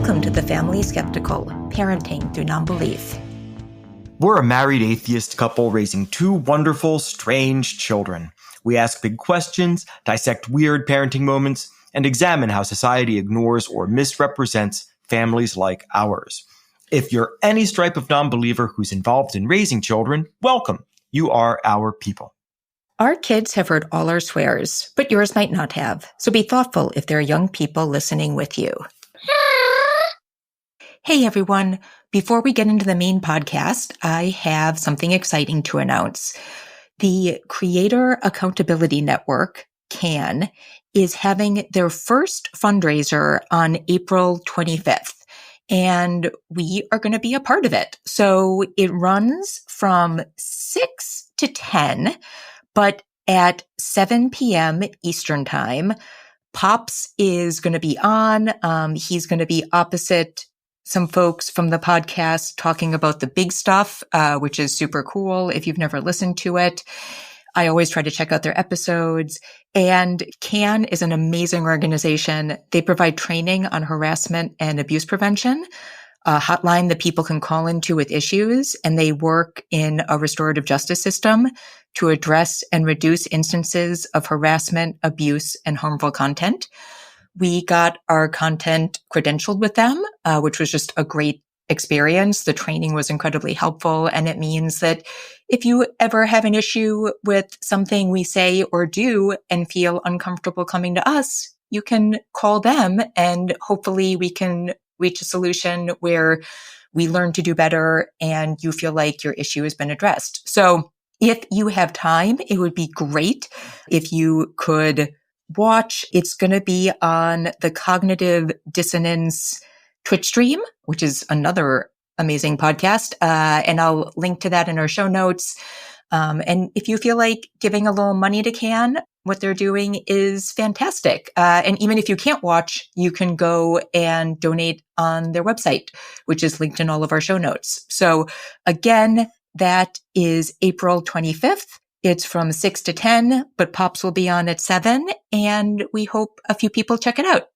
Welcome to the Family Skeptical, Parenting Through Nonbelief. We're a married atheist couple raising two wonderful, strange children. We ask big questions, dissect weird parenting moments, and examine how society ignores or misrepresents families like ours. If you're any stripe of non-believer who's involved in raising children, welcome. You are our people. Our kids have heard all our swears, but yours might not have. So be thoughtful if there are young people listening with you. Hey everyone, before we get into the main podcast, I have something exciting to announce. The Creator Accountability Network, CAN, is having their first fundraiser on April 25th, and we are going to be a part of it. So it runs from 6 to 10, but at 7 p.m. Eastern Time, Pops is going to be on. He's going to be opposite some folks from the podcast talking about the big stuff, which is super cool if you've never listened to it. I always try to check out their episodes. And CAN is an amazing organization. They provide training on harassment and abuse prevention, a hotline that people can call into with issues, and they work in a restorative justice system to address and reduce instances of harassment, abuse, and harmful content. We got our content credentialed with them, which was just a great experience. The training was incredibly helpful, and it means that if you ever have an issue with something we say or do and feel uncomfortable coming to us, you can call them, and hopefully we can reach a solution where we learn to do better and you feel like your issue has been addressed. So if you have time, it would be great if you could watch. It's going to be on the Cognitive Dissonance Twitch stream, which is another amazing podcast. And I'll link to that in our show notes. And if you feel like giving a little money to CAN, what they're doing is fantastic. And even if you can't watch, you can go and donate on their website, which is linked in all of our show notes. So again, that is April 25th. It's from 6 to 10, but Pops will be on at 7, and we hope a few people check it out.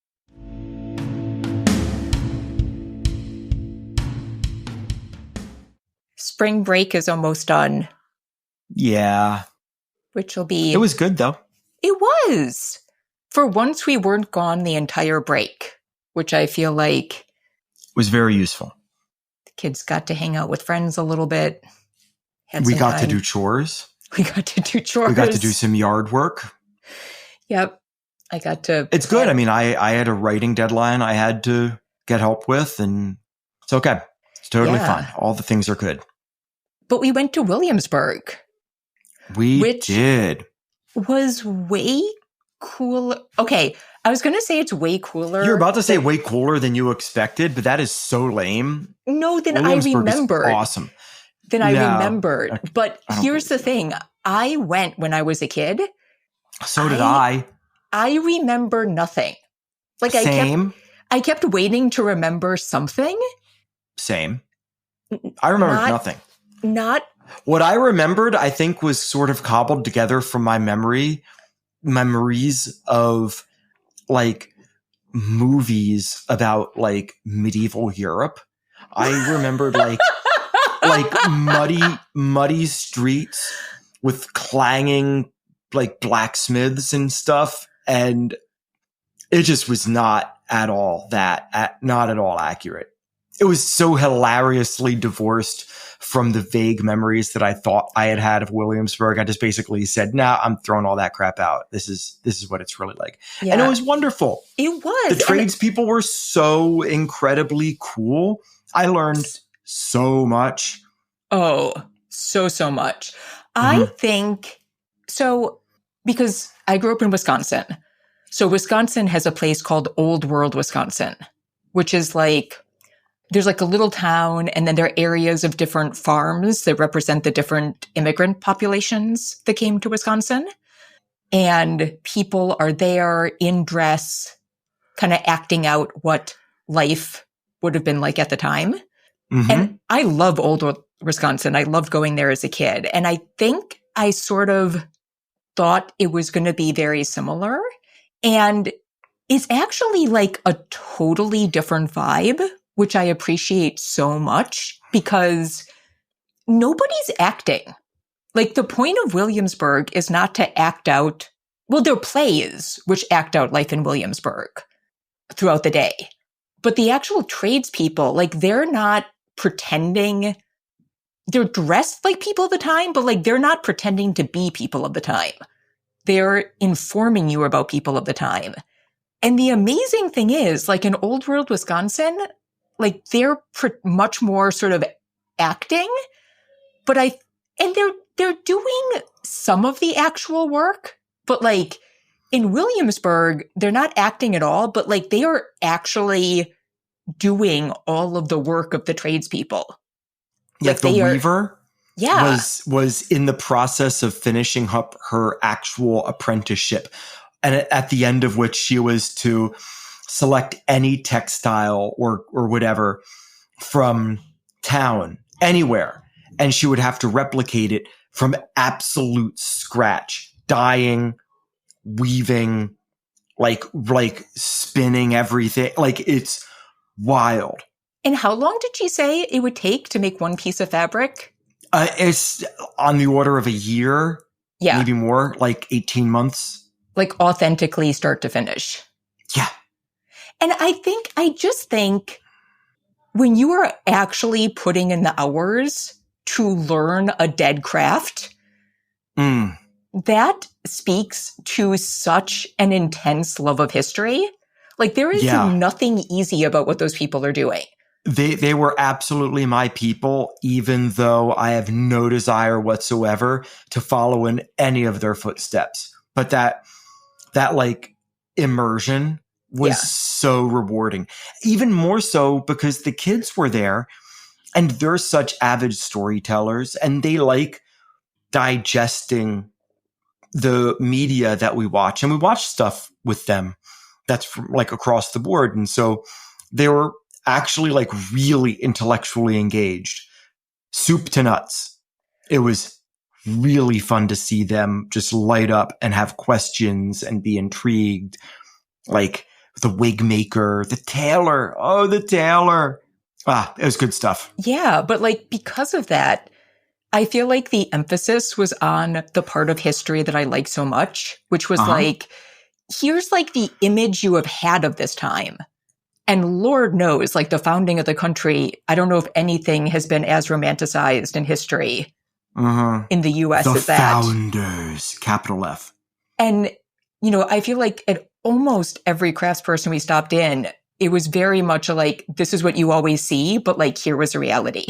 Spring break is almost done. Yeah. Which will be... It was good, though. It was. For once, we weren't gone the entire break, which I feel like... was very useful. The kids got to hang out with friends a little bit. We got to do chores. We got to do chores. We got to do some yard work. Yep. I got to... It's good. I mean, I had a writing deadline I had to get help with, and it's okay. It's totally fine. All the things are good. But we went to Williamsburg. Which did. Was way cool. Okay. I was going to say it's way cooler. You're about to say way cooler than you expected, but that is so lame. No, then I remembered. Is awesome. Then I remembered. But here's the thing. I went when I was a kid. So did I. I remember nothing. Like Same. I kept waiting to remember something. Same. I remembered nothing. What I remembered, I think, was sort of cobbled together from my memories of like movies about like medieval Europe. I remembered like muddy streets with clanging like blacksmiths and stuff, and it just was not at all accurate. It was so hilariously divorced from the vague memories that I thought I had of Williamsburg. I just basically said, "Nah, I'm throwing all that crap out. This is what it's really like." Yeah. And it was wonderful. It was. The tradespeople were so incredibly cool. I learned so much. Oh, so much. I think so, because I grew up in Wisconsin. So Wisconsin has a place called Old World, Wisconsin, which is like, there's like a little town, and then there are areas of different farms that represent the different immigrant populations that came to Wisconsin. And people are there in dress, kind of acting out what life would have been like at the time. And I love Old Wisconsin. I loved going there as a kid. And I think I sort of thought it was going to be very similar. And is actually like a totally different vibe, which I appreciate so much because nobody's acting. Like the point of Williamsburg is not to act out, well, there are plays which act out life in Williamsburg throughout the day. But the actual tradespeople, like they're not pretending, they're dressed like people of the time, but like they're not pretending to be people of the time. They're informing you about people of the time. And the amazing thing is, like in Old World Wisconsin, like they're much more sort of acting, but they're doing some of the actual work, but like in Williamsburg, they're not acting at all, but like they are actually doing all of the work of the tradespeople. Yeah, Like the weaver yeah. was in the process of finishing up her actual apprenticeship. And at the end of which she was to select any textile or whatever from town, anywhere. And she would have to replicate it from absolute scratch, dyeing, weaving, like spinning everything. Like it's wild. And how long did she say it would take to make one piece of fabric? It's on the order of a year, maybe more, like 18 months. Like authentically start to finish. Yeah. And I just think when you are actually putting in the hours to learn a dead craft, that speaks to such an intense love of history. Like there is nothing easy about what those people are doing. They were absolutely my people, even though I have no desire whatsoever to follow in any of their footsteps. But that like immersion was so rewarding, even more so because the kids were there and they're such avid storytellers and they like digesting the media that we watch, and we watch stuff with them that's from like across the board. And so they were actually like really intellectually engaged, soup to nuts. It was really fun to see them just light up and have questions and be intrigued. Like the wig maker, the tailor. Oh, the tailor. It was good stuff. Yeah. But like, because of that, I feel like the emphasis was on the part of history that I like so much, which was like, here's like the image you have had of this time. And Lord knows, like the founding of the country, I don't know if anything has been as romanticized in history in the U.S. as that. The founders, capital F. And, you know, I feel like at almost every craftsperson we stopped in, it was very much like, this is what you always see, but like, here was a reality.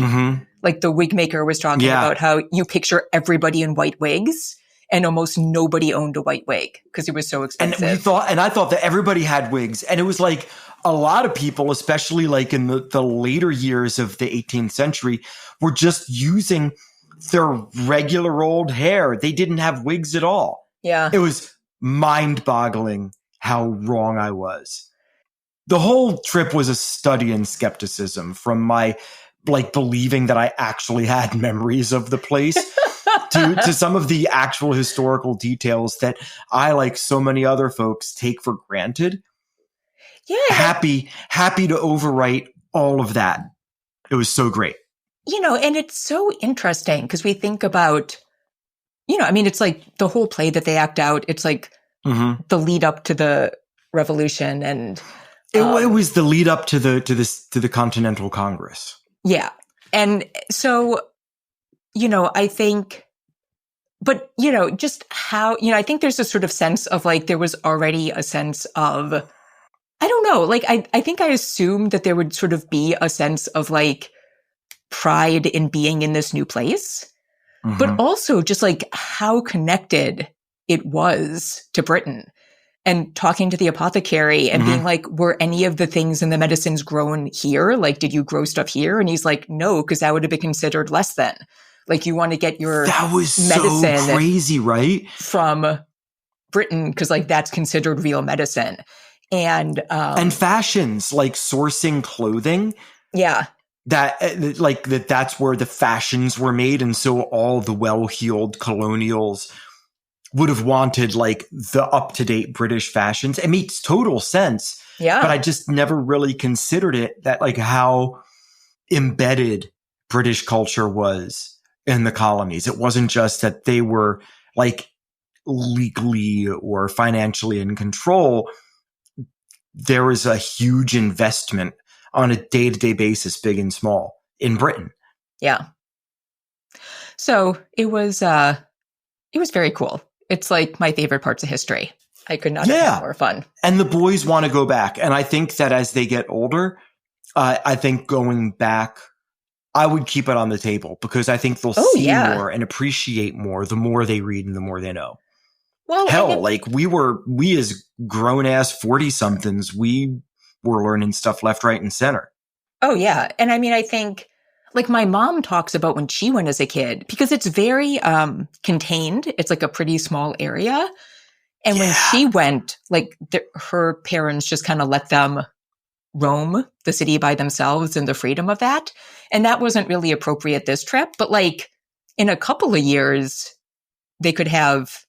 Like the wig maker was talking about how you picture everybody in white wigs and almost nobody owned a white wig because it was so expensive. And I thought that everybody had wigs. And it was like a lot of people, especially like in the later years of the 18th century, were just using their regular old hair. They didn't have wigs at all. Yeah. It was mind-boggling how wrong I was. The whole trip was a study in skepticism, from my like believing that I actually had memories of the place to some of the actual historical details that I, like so many other folks, take for granted. Yeah. Happy to overwrite all of that. It was so great. You know, and it's so interesting because we think about, you know, I mean, it's like the whole play that they act out. It's like the lead up to the revolution, and it was the lead up to the Continental Congress. Yeah. And so, you know, I think, but, you know, just how, you know, I think there's a sort of sense of like, there was already a sense of, I don't know, like, I think I assumed that there would sort of be a sense of like pride in being in this new place, but also just like how connected it was to Britain. And talking to the apothecary and being like, were any of the things in the medicines grown here? Like, did you grow stuff here? And he's like, no, because that would have been considered less than. Like, you want to get your medicine so crazy, right? From Britain, because like that's considered real medicine. And fashions, like sourcing clothing. Yeah. That's where the fashions were made. And so all the well-heeled colonials would have wanted like the up-to-date British fashions. It makes total sense. Yeah. But I just never really considered it that like how embedded British culture was in the colonies. It wasn't just that they were like legally or financially in control. There was a huge investment on a day-to-day basis, big and small, in Britain. Yeah. So it was very cool. It's like my favorite parts of history. I could not have had more fun. And the boys want to go back. And I think that as they get older, I think going back, I would keep it on the table because I think they'll see more and appreciate more the more they read and the more they know. Well, hell, like we as grown ass 40-somethings, we were learning stuff left, right, and center. Oh, yeah. And I mean, I think like my mom talks about when she went as a kid because it's very contained. It's like a pretty small area. And when she went, like her parents just kind of let them roam the city by themselves and the freedom of that. And that wasn't really appropriate this trip. But like in a couple of years, they could have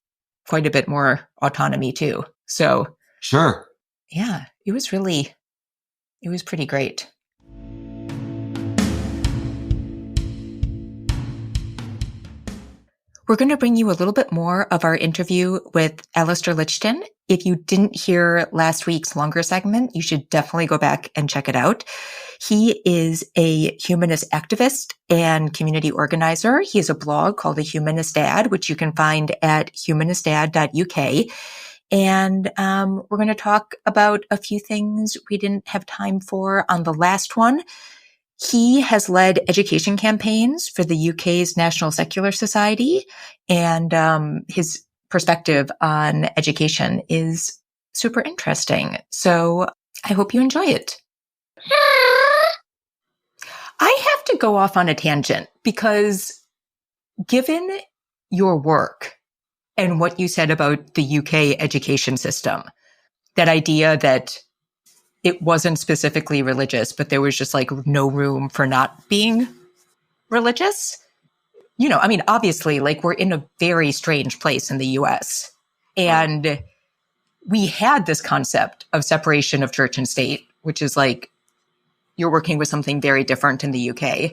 quite a bit more autonomy too. So sure. Yeah, it was pretty great. We're going to bring you a little bit more of our interview with Alastair Lichten. If you didn't hear last week's longer segment, you should definitely go back and check it out. He is a humanist activist and community organizer. He has a blog called The Humanist Dad, which you can find at humanistdad.uk. And we're going to talk about a few things we didn't have time for on the last one. He has led education campaigns for the UK's National Secular Society, and his perspective on education is super interesting. So I hope you enjoy it. I have to go off on a tangent because given your work and what you said about the UK education system, that idea that it wasn't specifically religious, but there was just like no room for not being religious. You know, I mean, obviously, like we're in a very strange place in the US. And we had this concept of separation of church and state, which is like you're working with something very different in the UK.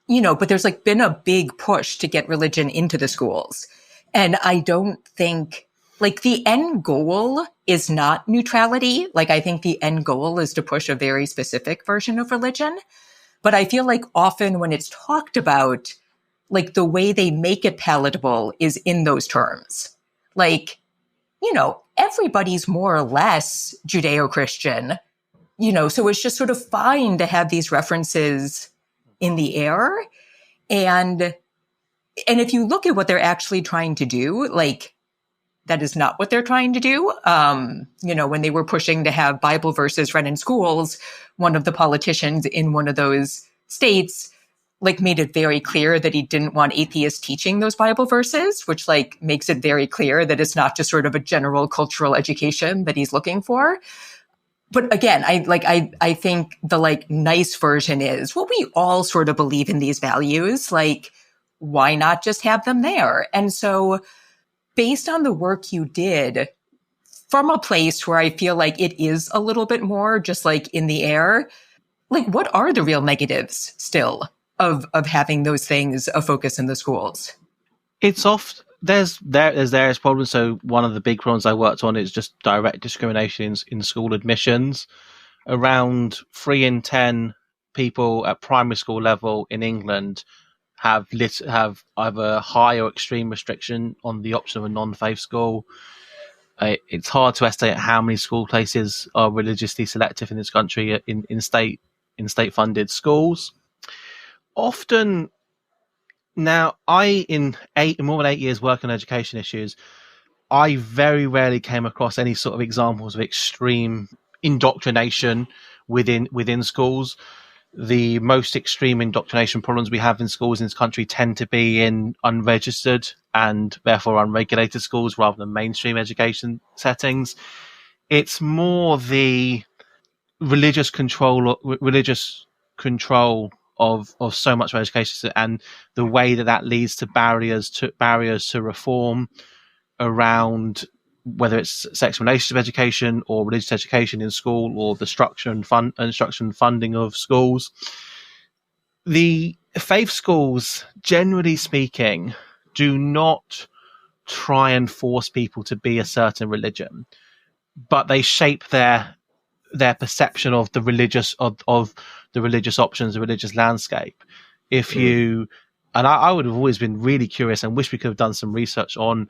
You know, but there's like been a big push to get religion into the schools. And I don't think like the end goal is not neutrality. Like I think the end goal is to push a very specific version of religion. But I feel like often when it's talked about, like the way they make it palatable is in those terms. Like, you know, everybody's more or less Judeo-Christian, you know, so it's just sort of fine to have these references in the air. And if you look at what they're actually trying to do, like that is not what they're trying to do. You know, when they were pushing to have Bible verses read in schools, one of the politicians in one of those states like made it very clear that he didn't want atheists teaching those Bible verses, which like makes it very clear that it's not just sort of a general cultural education that he's looking for. But again, I think the like nice version is, well, we all sort of believe in these values. Like, why not just have them there? And so based on the work you did from a place where I feel like it is a little bit more just like in the air, like what are the real negatives still of having those things a focus in the schools? It's oft there's problems. So one of the big problems I worked on is just direct discrimination in school admissions. Around 3 in 10 people at primary school level in England have either high or extreme restriction on the option of a non-faith school. It's hard to estimate how many school places are religiously selective in this country in state funded schools. Often now, in more than 8 years working on education issues, I very rarely came across any sort of examples of extreme indoctrination within schools. The most extreme indoctrination problems we have in schools in this country tend to be in unregistered and therefore unregulated schools rather than mainstream education settings. It's more the religious control of so much of education and the way that leads to barriers to reform, around whether it's sex and relationship education or religious education in school, or the structure and funding of schools. The faith schools, generally speaking, do not try and force people to be a certain religion, but they shape their perception of the religious of the religious options, the religious landscape. If you and I would have always been really curious and wish we could have done some research on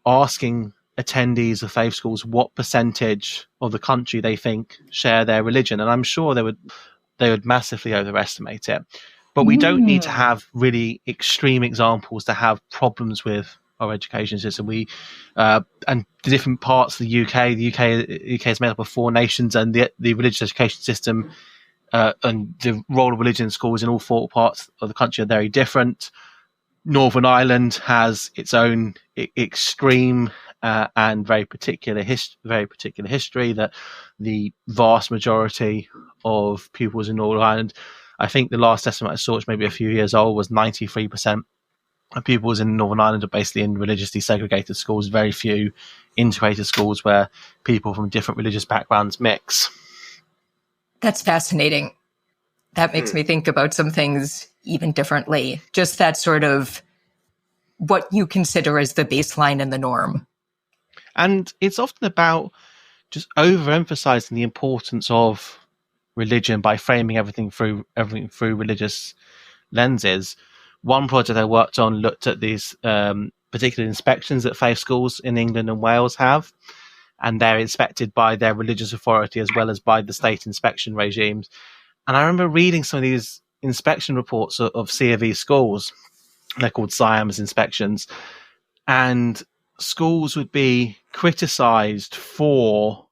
asking attendees of faith schools what percentage of the country they think share their religion, and I'm sure they would massively overestimate it. But we don't need to have really extreme examples to have problems with our education system. And the different parts of the UK. The UK is made up of 4 nations, and the religious education system and the role of religion in schools in all 4 parts of the country are very different. Northern Ireland has its own extreme and very particular history that the vast majority of pupils in Northern Ireland, I think the last estimate I saw, which maybe a few years old, was 93% of pupils in Northern Ireland are basically in religiously segregated schools, very few integrated schools where people from different religious backgrounds mix. That's fascinating. That makes me think about some things even differently. Just that sort of what you consider as the baseline and the norm. And it's often about just overemphasizing the importance of religion by framing everything through religious lenses. One project I worked on looked at these particular inspections that faith schools in England and Wales have, and they're inspected by their religious authority as well as by the state inspection regimes. And I remember reading some of these inspection reports of C of E schools. They're called SIAMS inspections, and schools would be criticised for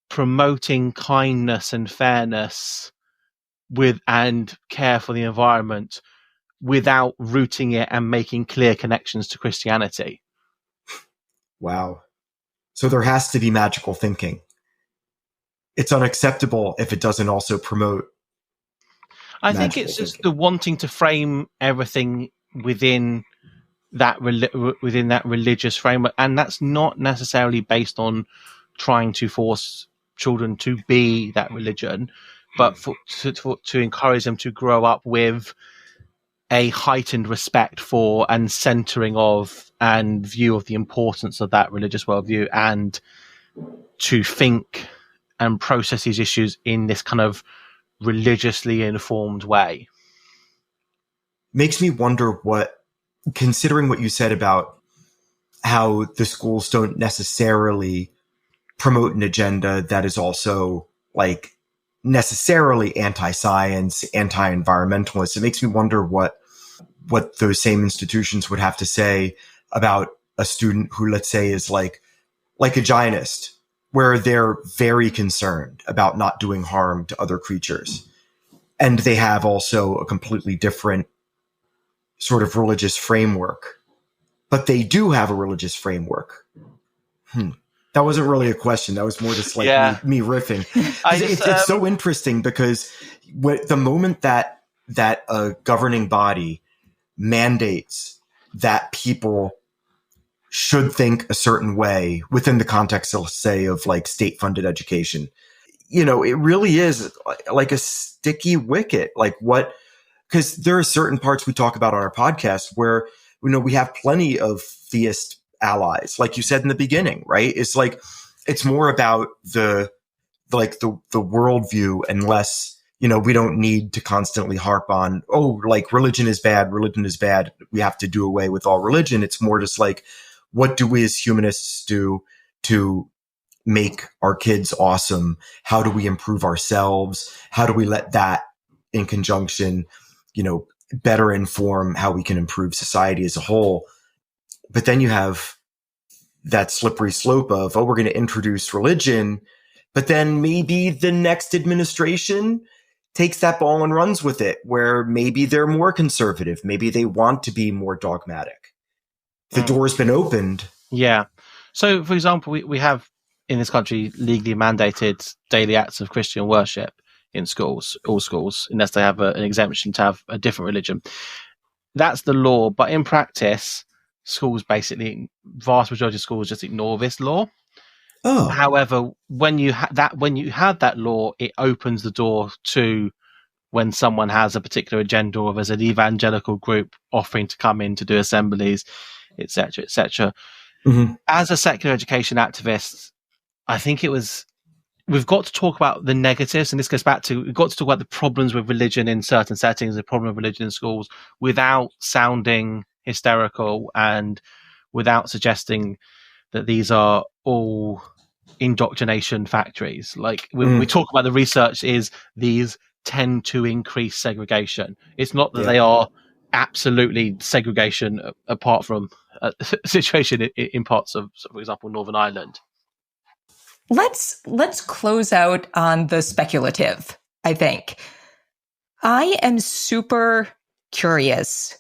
promoting kindness and fairness and care for the environment without rooting it and making clear connections to Christianity. Wow. So there has to be magical thinking. It's unacceptable if it doesn't also promote. I think it's just the wanting to frame everything within that religious framework, and that's not necessarily based on trying to force children to be that religion, but to encourage them to grow up with a heightened respect for and centering of and view of the importance of that religious worldview, and to think and process these issues in this kind of religiously informed way. Makes me wonder considering what you said about how the schools don't necessarily promote an agenda that is also like necessarily anti-science, anti-environmentalist, it makes me wonder what those same institutions would have to say about a student who, let's say, is like a Giantist, where they're very concerned about not doing harm to other creatures. And they have also a completely different sort of religious framework. But they do have a religious framework. That wasn't really a question. That was more just like me riffing. It's so interesting because the moment that a governing body mandates that people should think a certain way within the context, let's say, of like state-funded education, it really is like a sticky wicket. Like because there are certain parts we talk about on our podcast where, we have plenty of theist allies, like you said in the beginning, right? It's like, it's more about the worldview and less, we don't need to constantly harp on, like religion is bad. We have to do away with all religion. It's more just like, what do we as humanists do to make our kids awesome? How do we improve ourselves? How do we let that in conjunction, better inform how we can improve society as a whole? But then you have that slippery slope of, we're going to introduce religion, but then maybe the next administration takes that ball and runs with it, where maybe they're more conservative. Maybe they want to be more dogmatic. The door's been opened. Yeah. So, for example, we have in this country legally mandated daily acts of Christian worship in schools, all schools, unless they have an exemption to have a different religion. That's the law. But in practice, schools basically, vast majority of schools just ignore this law. Oh, However, when you have that law, it opens the door to when someone has a particular agenda, or there's an evangelical group offering to come in to do assemblies, etc., etc. mm-hmm. As a secular education activist, I think we've got to talk about the negatives, and this goes back to, we've got to talk about the problems with religion in certain settings, the problem of religion in schools, without sounding hysterical and without suggesting that these are all indoctrination factories. Like when we talk about the research, is these tend to increase segregation. It's not that they are absolutely segregation, apart from a situation in parts of, for example, Northern Ireland. Let's close out on the speculative, I think. I am super curious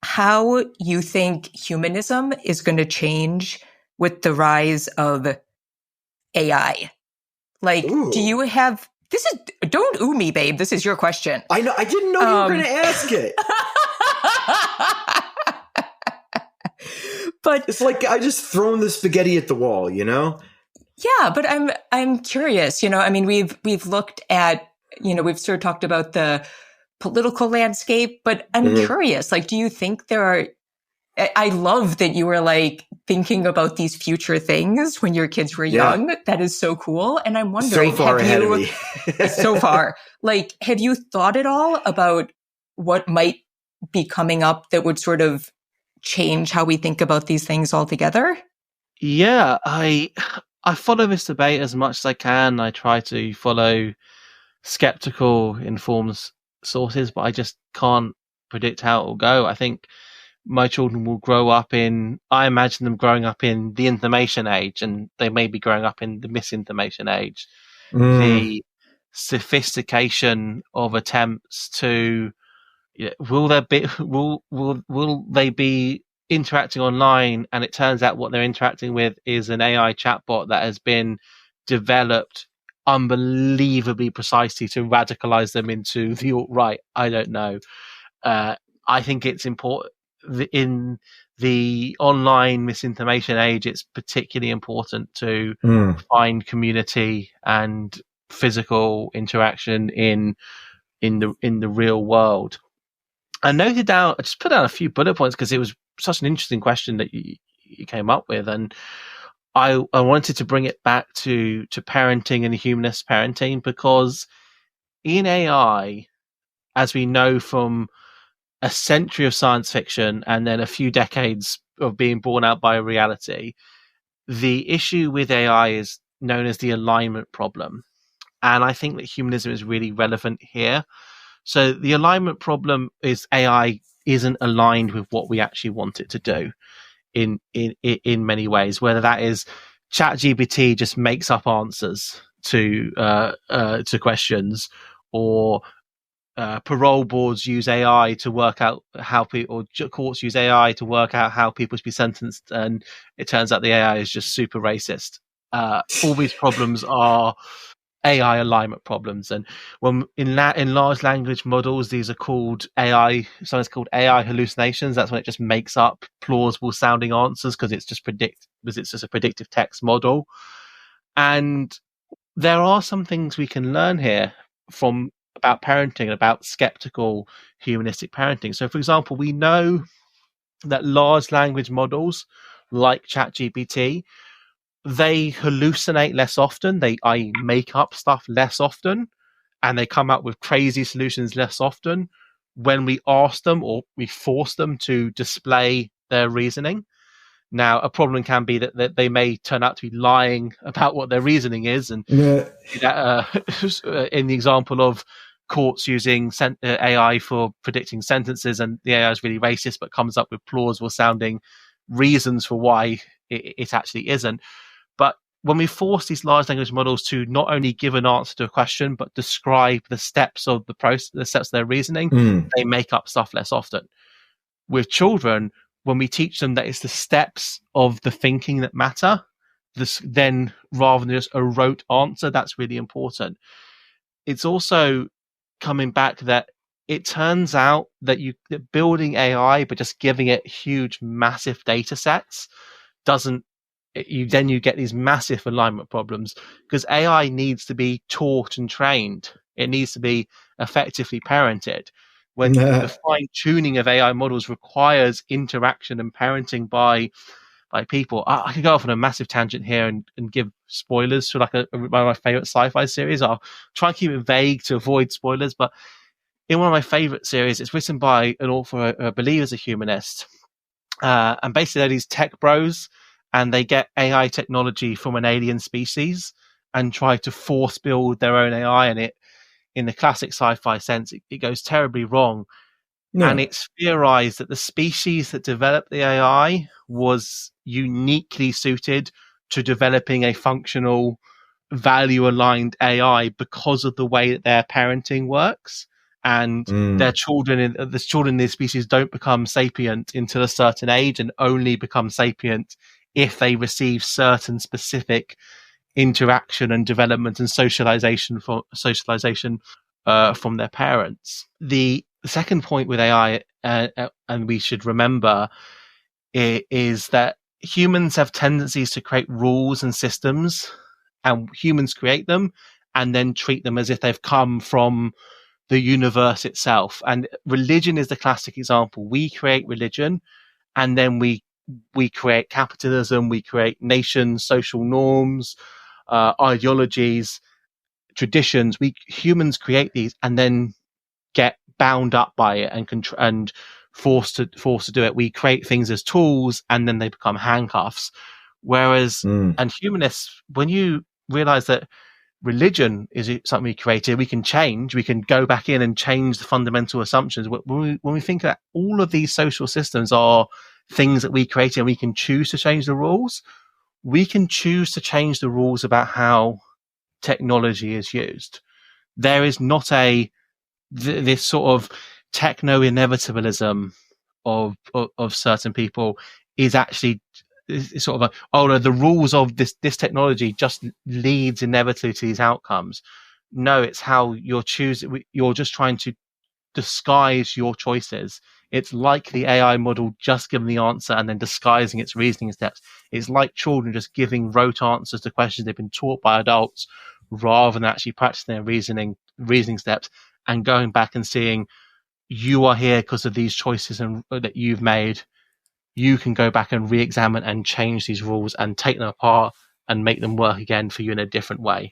how you think humanism is going to change with the rise of AI. Like, Ooh. do you have, this is, don't ooh me, babe. This is your question. I know. I didn't know you were going to ask it. But it's like I just thrown the spaghetti at the wall, you know? Yeah, but I'm curious. I mean, we've looked at, we've sort of talked about the political landscape, but I'm curious. Like, do you think there are? I love that you were like thinking about these future things when your kids were young. That is so cool. And I'm wondering, so far ahead of me. So far, like, have you thought at all about what might be coming up that would sort of change how we think about these things altogether? Yeah, I follow this debate as much as I can. I try to follow skeptical, informed sources, but I just can't predict how it will go. I think my children will grow up I imagine them growing up in the information age, and they may be growing up in the misinformation age. The sophistication of attempts to, will they be interacting online, and it turns out what they're interacting with is an AI chatbot that has been developed unbelievably precisely to radicalize them into the alt-right. I don't know. I think it's important in the online misinformation age. It's particularly important to find community and physical interaction in the real world. I noted down, I just put down a few bullet points because it was such an interesting question that you came up with, and I wanted to bring it back to parenting and humanist parenting, because in AI, as we know from a century of science fiction and then a few decades of being borne out by reality, the issue with AI is known as the alignment problem. And I think that humanism is really relevant here. So the alignment problem is AI isn't aligned with what we actually want it to do in many ways, whether that is ChatGPT just makes up answers to questions, or parole boards use AI to work out how people, or courts use AI to work out how people should be sentenced, and it turns out the AI is just super racist. All these problems are AI alignment problems, and when in large language models, these are called AI. Sometimes called AI hallucinations. That's when it just makes up plausible sounding answers because it's just a predictive text model. And there are some things we can learn here about parenting and about skeptical humanistic parenting. So, for example, we know that large language models like ChatGPT, they hallucinate less often. They make up stuff less often, and they come up with crazy solutions less often when we ask them or we force them to display their reasoning. Now, a problem can be that they may turn out to be lying about what their reasoning is, and in the example of courts using AI for predicting sentences, and the AI is really racist but comes up with plausible sounding reasons for why it actually isn't. But when we force these large language models to not only give an answer to a question, but describe the steps of the process, the steps of their reasoning, they make up stuff less often. With children, when we teach them that it's the steps of the thinking that matter, then rather than just a rote answer, that's really important. It's also coming back that it turns out that that building AI, but just giving it huge, massive data sets doesn't, you get these massive alignment problems, because AI needs to be taught and trained. It needs to be effectively parented. When the fine tuning of AI models requires interaction and parenting by people. I could go off on a massive tangent here and give spoilers to like one of my favorite sci-fi series. I'll try and keep it vague to avoid spoilers, but in one of my favorite series, it's written by an author I believe is a humanist. And basically they're these tech bros, and they get AI technology from an alien species and try to force build their own AI. And it, in the classic sci-fi sense, it goes terribly wrong. No. And it's theorized that the species that developed the AI was uniquely suited to developing a functional, value-aligned AI because of the way that their parenting works. And their children, the children in this species don't become sapient until a certain age, and only become sapient if they receive certain specific interaction and development and socialization from their parents. The second point with AI, and we should remember, is that humans have tendencies to create rules and systems, and humans create them and then treat them as if they've come from the universe itself. And religion is the classic example. We create religion, and then we create capitalism, we create nations, social norms, ideologies, traditions. Humans create these and then get bound up by it and forced to do it. We create things as tools, and then they become handcuffs. Whereas, and humanists, when you realize that religion is something we created, we can change, we can go back in and change the fundamental assumptions. When we think that all of these social systems are things that we created, and we can choose to change the rules, we can choose to change the rules about how technology is used. There is not this sort of techno inevitabilism of certain people is actually sort of no, the rules of this technology just leads inevitably to these outcomes. No, it's how you're just trying to disguise your choices. It's like the AI model just giving the answer and then disguising its reasoning steps. It's like children just giving rote answers to questions they've been taught by adults, rather than actually practicing their reasoning steps and going back and seeing, you are here because of these choices that you've made. You can go back and re-examine and change these rules and take them apart and make them work again for you in a different way.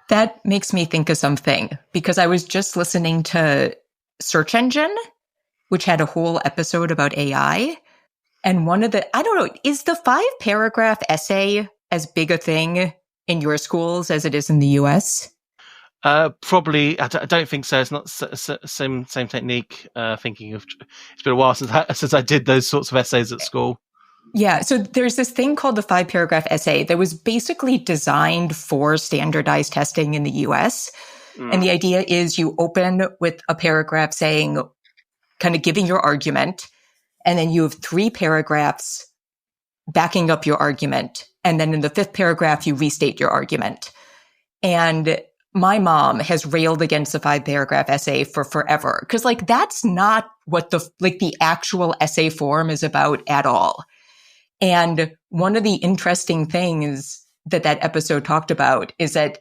That makes me think of something, because I was just listening to Search Engine, which had a whole episode about AI. And one of I don't know, is the 5-paragraph essay as big a thing in your schools as it is in the US? Probably, I don't think so. It's not same technique. Thinking of, it's been a while since I did those sorts of essays at school. Yeah, so there's this thing called the 5-paragraph essay that was basically designed for standardized testing in the US. And the idea is you open with a paragraph saying, kind of giving your argument, and then you have 3 paragraphs backing up your argument. And then in the 5th paragraph, you restate your argument. And my mom has railed against the 5-paragraph essay for forever, because that's not what the actual essay form is about at all. And one of the interesting things that episode talked about is that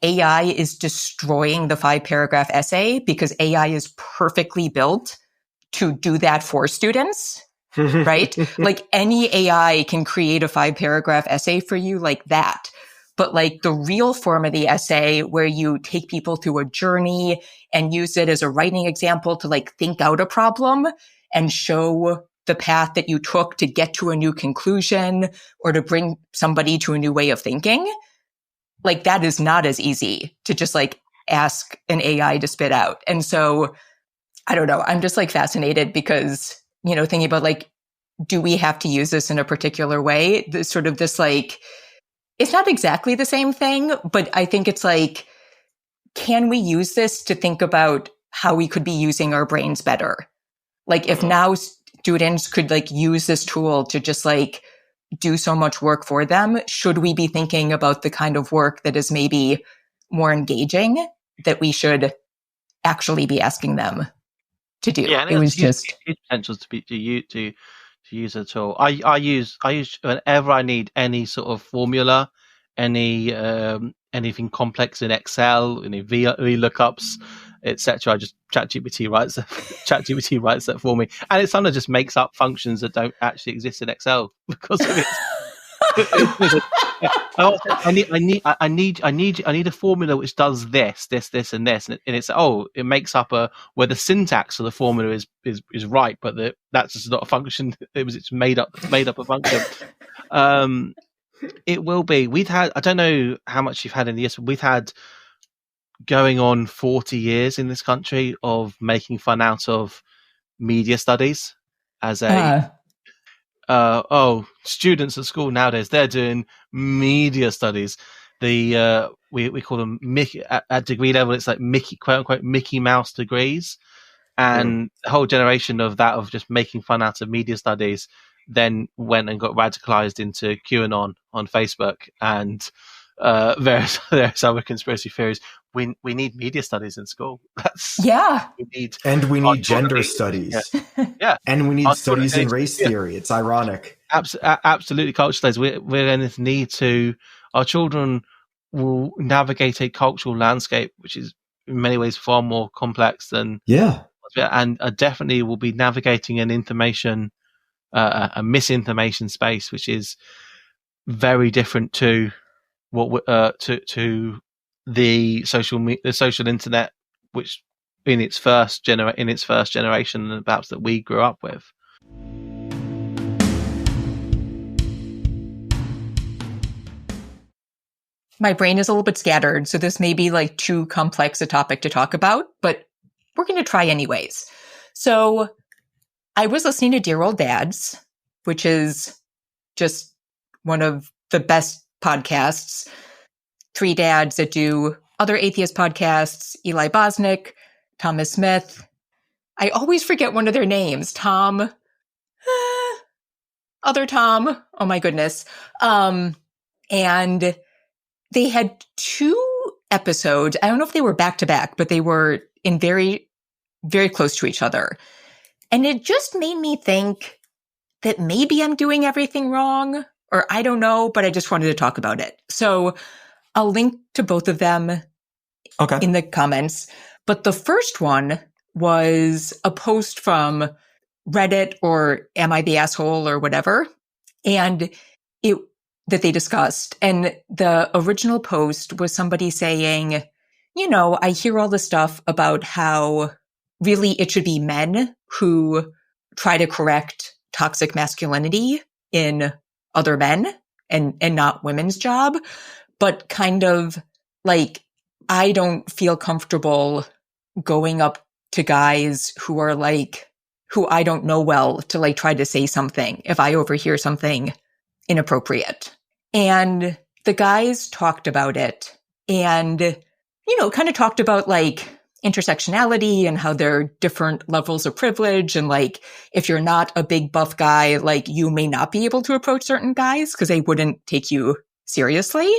AI is destroying the 5-paragraph essay, because AI is perfectly built to do that for students, right? Any AI can create a 5-paragraph essay for you like that. But the real form of the essay, where you take people through a journey and use it as a writing example to think out a problem and show the path that you took to get to a new conclusion or to bring somebody to a new way of thinking, that is not as easy to just ask an AI to spit out. And so I don't know, I'm just fascinated, because, thinking about do we have to use this in a particular way? This sort of this it's not exactly the same thing, but I think it's can we use this to think about how we could be using our brains better? If now students could use this tool to just do so much work for them, should we be thinking about the kind of work that is maybe more engaging that we should actually be asking them? to do. Yeah, and It was huge, just huge potential to use a tool. I use whenever I need any sort of formula, any anything complex in Excel, any VLOOKUPs, etc. I just ChatGPT writes that for me, and it sometimes just makes up functions that don't actually exist in Excel because of it. I need a formula which does this, and this, and it's it makes up where the syntax of the formula is right, but that's just not a function. It's made up a function. It will be. We've had, I don't know how much you've had in the years, but we've had going on 40 years in this country of making fun out of media studies as a students at school nowadays, they're doing media studies. The we call them Mickey at degree level. It's like Mickey, quote unquote, Mickey Mouse degrees, and the whole generation of that of just making fun out of media studies then went and got radicalized into QAnon on Facebook and various other conspiracy theories. We need media studies in school. We need gender studies. Yeah. And we need studies in race theory. It's ironic. Absolutely, culture studies. We're going to need to. Our children will navigate a cultural landscape which is in many ways far more complex than and definitely will be navigating an information, a misinformation space, which is very different to what to the social internet, which in its first generation, and perhaps that we grew up with. My brain is a little bit scattered, so this may be like too complex a topic to talk about, but we're going to try anyways. So I was listening to Dear Old Dads, which is just one of the best podcasts. 3 dads that do other atheist podcasts, Eli Bosnick, Thomas Smith. I always forget one of their names. Tom. Other Tom. Oh my goodness. And they had 2 episodes. I don't know if they were back to back, but they were in very, very close to each other. And it just made me think that maybe I'm doing everything wrong, or I don't know, but I just wanted to talk about it. So I'll link to both of them in the comments. But the first one was a post from Reddit or Am I the Asshole or whatever, and that they discussed. And the original post was somebody saying, I hear all this stuff about how really it should be men who try to correct toxic masculinity in other men and not women's job. But kind of like, I don't feel comfortable going up to guys who are like, who I don't know well to like try to say something if I overhear something inappropriate. And the guys talked about it and, kind of talked about like intersectionality and how there are different levels of privilege. And like, if you're not a big buff guy, like you may not be able to approach certain guys because they wouldn't take you seriously.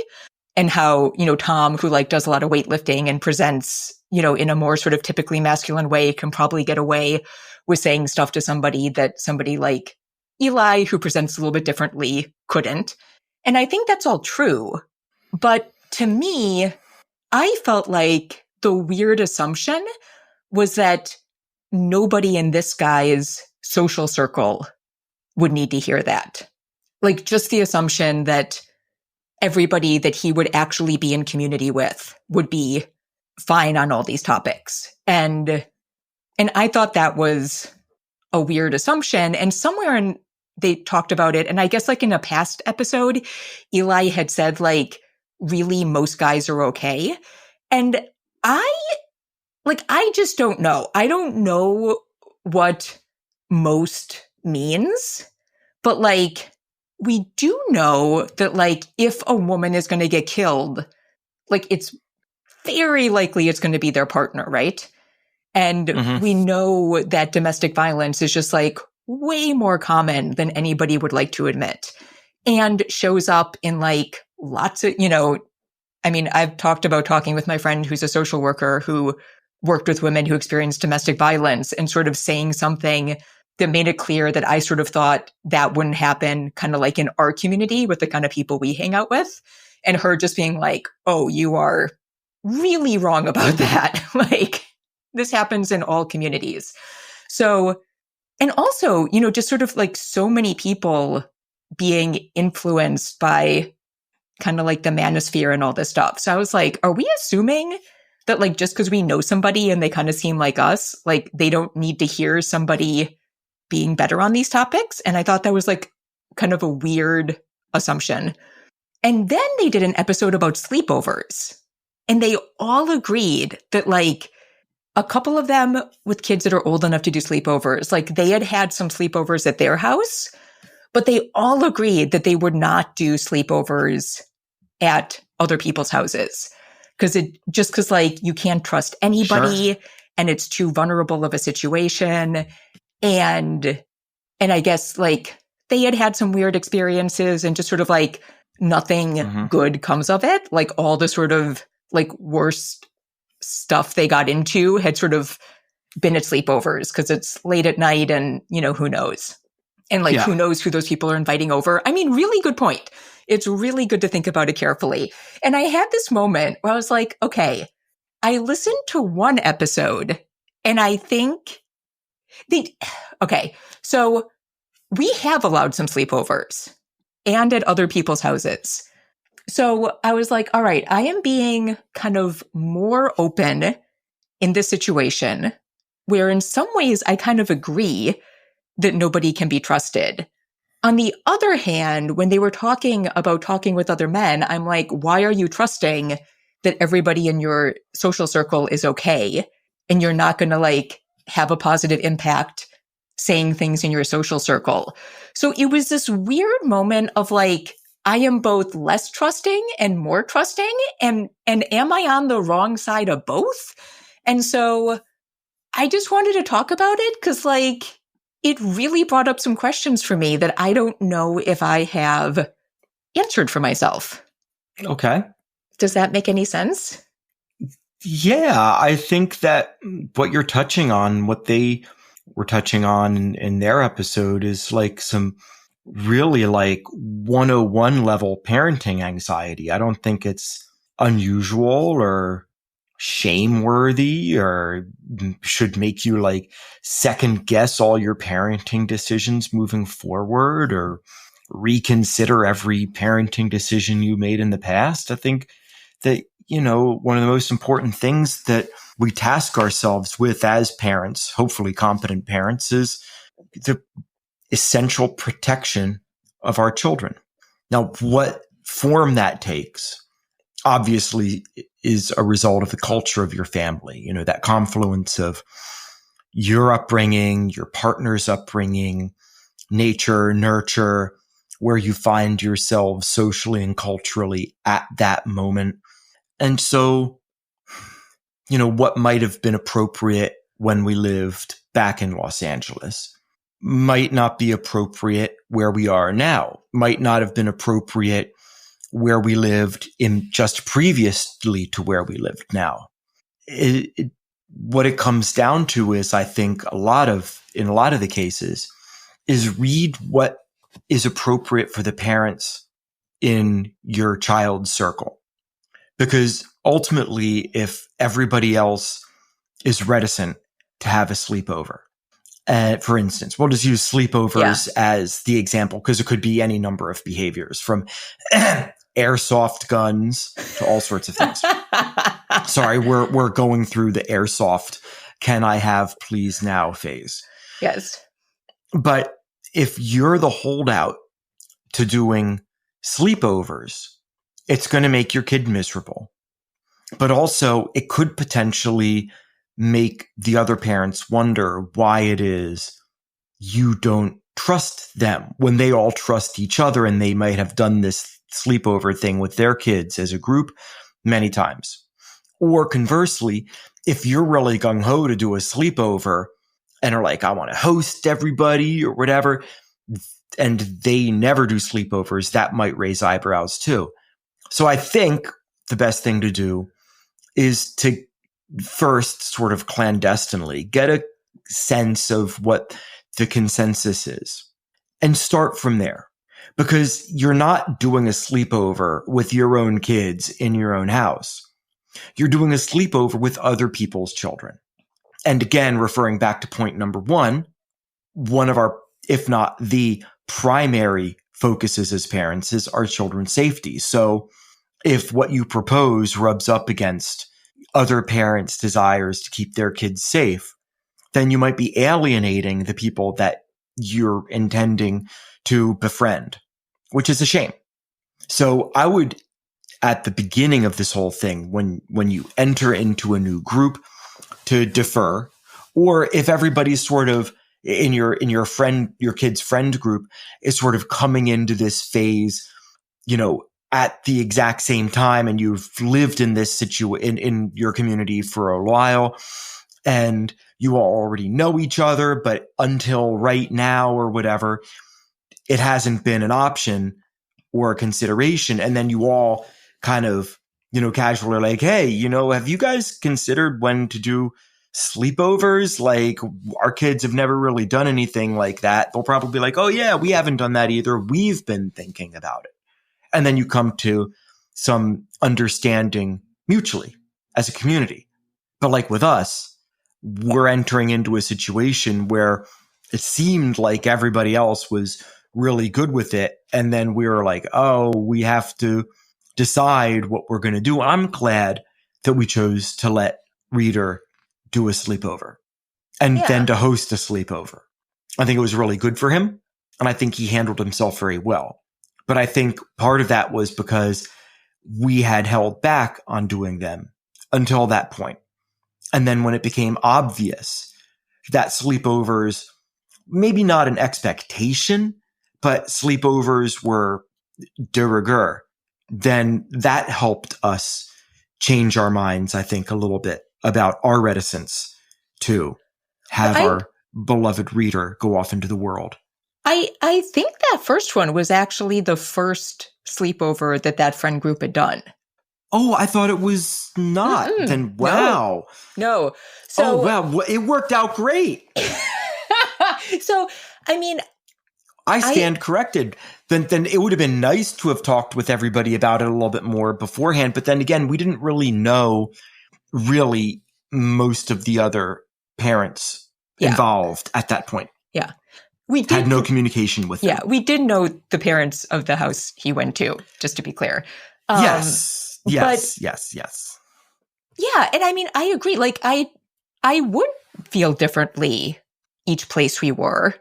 And how, Tom, who like does a lot of weightlifting and presents, in a more sort of typically masculine way, can probably get away with saying stuff to somebody that somebody like Eli, who presents a little bit differently, couldn't. And I think that's all true. But to me, I felt like the weird assumption was that nobody in this guy's social circle would need to hear that. Like just the assumption that everybody that he would actually be in community with would be fine on all these topics. And I thought that was a weird assumption. And somewhere they talked about it. And I guess like in a past episode, Eli had said like, really most guys are okay. And I just don't know. I don't know what most means, but like, we do know that like, if a woman is going to get killed, like it's very likely it's going to be their partner, right? And we know that domestic violence is just like way more common than anybody would like to admit, and shows up in like lots of, I've talked about talking with my friend who's a social worker who worked with women who experienced domestic violence and sort of saying something that made it clear that I sort of thought that wouldn't happen kind of like in our community with the kind of people we hang out with. And her just being like, oh, you are really wrong about that. Like, this happens in all communities. So, and also, just sort of like so many people being influenced by kind of like the manosphere and all this stuff. So I was like, are we assuming that like just because we know somebody and they kind of seem like us, like they don't need to hear somebody being better on these topics? And I thought that was like kind of a weird assumption. And then they did an episode about sleepovers. And they all agreed that like a couple of them with kids that are old enough to do sleepovers, like they had some sleepovers at their house, but they all agreed that they would not do sleepovers at other people's houses. Because like you can't trust anybody, sure, and it's too vulnerable of a situation. And I guess like they had some weird experiences and just sort of like nothing good comes of it. Like all the sort of like worst stuff they got into had sort of been at sleepovers because it's late at night and, who knows? And like, who knows who those people are inviting over? I mean, really good point. It's really good to think about it carefully. And I had this moment where I was like, okay, I listened to one episode and I think so we have allowed some sleepovers and at other people's houses. So I was like, all right, I am being kind of more open in this situation where in some ways I kind of agree that nobody can be trusted. On the other hand, when they were talking about talking with other men, I'm like, why are you trusting that everybody in your social circle is okay and you're not going to like have a positive impact saying things in your social circle? So it was this weird moment of like, I am both less trusting and more trusting. And am I on the wrong side of both? And so I just wanted to talk about it because like, it really brought up some questions for me that I don't know if I have answered for myself. Okay. Does that make any sense? Yeah, I think that what you're touching on, what they were touching on in their episode is like some really like 101 level parenting anxiety. I don't think it's unusual or shameworthy or should make you like second guess all your parenting decisions moving forward or reconsider every parenting decision you made in the past. I think that, one of the most important things that we task ourselves with as parents, hopefully competent parents, is the essential protection of our children. Now, what form that takes obviously is a result of the culture of your family, that confluence of your upbringing, your partner's upbringing, nature, nurture, where you find yourselves socially and culturally at that moment. And so, what might have been appropriate when we lived back in Los Angeles might not be appropriate where we are now, might not have been appropriate where we lived in just previously to where we lived now. What it comes down to is, I think, in a lot of the cases, is read what is appropriate for the parents in your child's circle. Because ultimately, if everybody else is reticent to have a sleepover, for instance, we'll just use sleepovers as the example, because it could be any number of behaviors from airsoft guns to all sorts of things. Sorry, we're going through the airsoft "can I have please now" phase. Yes. But if you're the holdout to doing sleepovers, it's going to make your kid miserable. But also, it could potentially make the other parents wonder why it is you don't trust them when they all trust each other, and they might have done this sleepover thing with their kids as a group many times. Or conversely, if you're really gung-ho to do a sleepover and are like, I want to host everybody or whatever, and they never do sleepovers, that might raise eyebrows too. So I think the best thing to do is to first sort of clandestinely, get a sense of what the consensus is and start from there. Because you're not doing a sleepover with your own kids in your own house. You're doing a sleepover with other people's children. And again, referring back to point number one of our, if not the primary focuses as parents is our children's safety. So if what you propose rubs up against other parents' desires to keep their kids safe, then you might be alienating the people that you're intending to befriend, which is a shame. So I would, at the beginning of this whole thing, when you enter into a new group, to defer, or if everybody's sort of in your kid's friend group is sort of coming into this phase, at the exact same time, and you've lived in this in your community for a while, and you all already know each other, but until right now or whatever, it hasn't been an option or a consideration. And then you all kind of, casually are like, hey, have you guys considered when to do sleepovers? Like, our kids have never really done anything like that. They'll probably be like, oh yeah, we haven't done that either. We've been thinking about it. And then you come to some understanding mutually as a community. But like with us, we're entering into a situation where it seemed like everybody else was really good with it. And then we were like, oh, we have to decide what we're going to do. I'm glad that we chose to let Reader do a sleepover and then to host a sleepover. I think it was really good for him. And I think he handled himself very well. But I think part of that was because we had held back on doing them until that point. And then when it became obvious that sleepovers, maybe not an expectation, but sleepovers were de rigueur, then that helped us change our minds, I think, a little bit about our reticence to have our beloved Reader go off into the world. I think that first one was actually the first sleepover that friend group had done. Oh, I thought it was not. Mm-mm. Then wow. No. So, wow. It worked out great. So, I mean, I stand corrected. Then it would have been nice to have talked with everybody about it a little bit more beforehand. But then again, we didn't really know most of the other parents involved at that point. Yeah. We had no communication with them. Yeah, we did know the parents of the house he went to, just to be clear. Yes. Yeah, and I mean, I agree. Like, I would feel differently each place we were.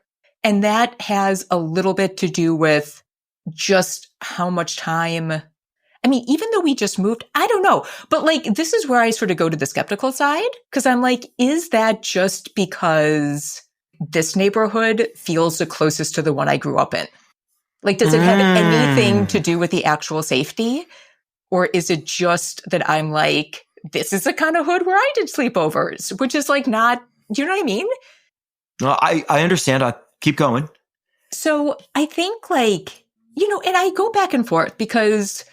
And that has a little bit to do with just how much time. I mean, even though we just moved, I don't know. But like, this is where I sort of go to the skeptical side. Because I'm like, is that just because this neighborhood feels the closest to the one I grew up in? Like, does it have anything to do with the actual safety? Or is it just that I'm like, this is the kind of hood where I did sleepovers, which is like not, do you know what I mean? Well, I understand. I keep going. So I think like, and I go back and forth because,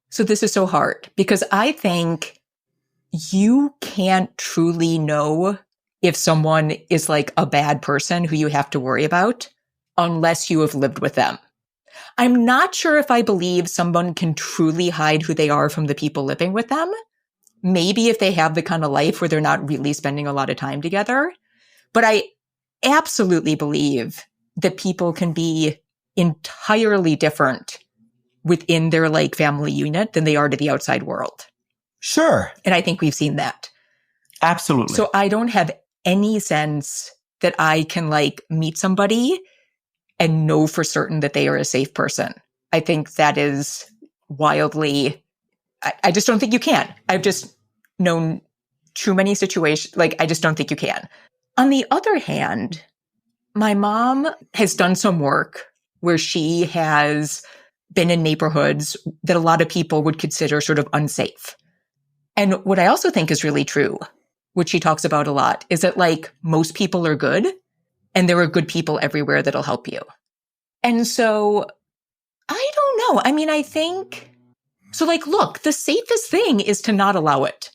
so this is so hard because I think you can't truly know if someone is like a bad person who you have to worry about unless you have lived with them. I'm not sure if I believe someone can truly hide who they are from the people living with them. Maybe if they have the kind of life where they're not really spending a lot of time together. But I absolutely believe that people can be entirely different within their like family unit than they are to the outside world. Sure. And I think we've seen that. Absolutely. So I don't have any sense that I can like meet somebody and know for certain that they are a safe person. I think that is wildly, I just don't think you can. I've just known too many situations. Like, I just don't think you can. On the other hand, my mom has done some work where she has been in neighborhoods that a lot of people would consider sort of unsafe. And what I also think is really true, which she talks about a lot, is that like most people are good and there are good people everywhere that'll help you. And so I don't know. I mean, I think, so like, look, the safest thing is to not allow it.